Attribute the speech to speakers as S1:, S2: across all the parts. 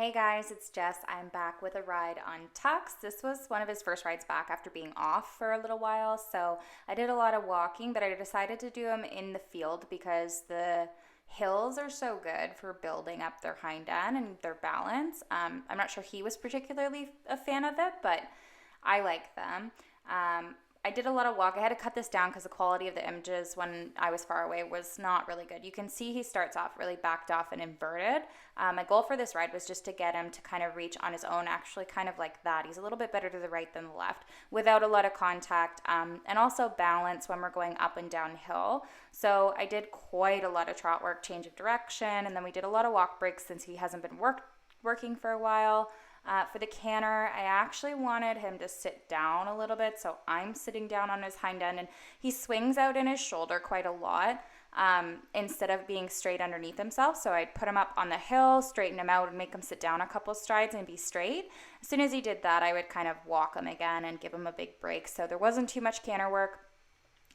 S1: Hey guys, it's Jess. I'm back with a ride on Tux. This was one of his first rides back after being off for a little while, so I did a lot of walking, but I decided to do them in the field because the hills are so good for building up their hind end and their balance. I'm not sure he was particularly a fan of it, but I like them. I did a lot of walk. I had to cut this down because the quality of the images when I was far away was not really good. You can see he starts off really backed off and inverted. My goal for this ride was just to get him to kind of reach on his own, actually kind of like that. He's a little bit better to the right than the left without a lot of contact, and also balance when we're going up and downhill. So I did quite a lot of trot work, change of direction, and then we did a lot of walk breaks since he hasn't been working for a while. For the canter, I actually wanted him to sit down a little bit, so I'm sitting down on his hind end, and he swings out in his shoulder quite a lot instead of being straight underneath himself. So I'd put him up on the hill, straighten him out, and make him sit down a couple strides and be straight. As soon as he did that, I would kind of walk him again and give him a big break. So there wasn't too much canter work.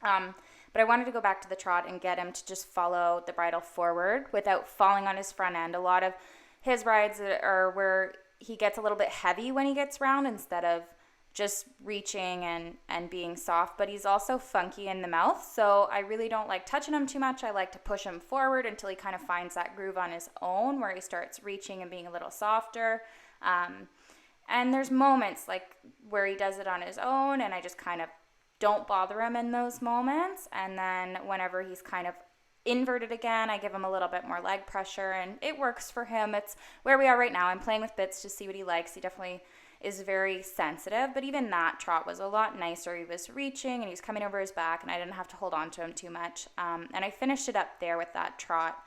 S1: But I wanted to go back to the trot and get him to just follow the bridle forward without falling on his front end. A lot of his rides are where he gets a little bit heavy when he gets round instead of just reaching and being soft, but he's also funky in the mouth, so I really don't like touching him too much. I like to push him forward until he kind of finds that groove on his own where he starts reaching and being a little softer. And there's moments like where he does it on his own and I just kind of don't bother him in those moments, and then whenever he's kind of inverted again, I give him a little bit more leg pressure and it works for him. It's where we are right now. I'm playing with bits to see what he likes. He definitely is very sensitive, but even that trot was a lot nicer. He was reaching and he was coming over his back and I didn't have to hold on to him too much. And I finished it up there with that trot.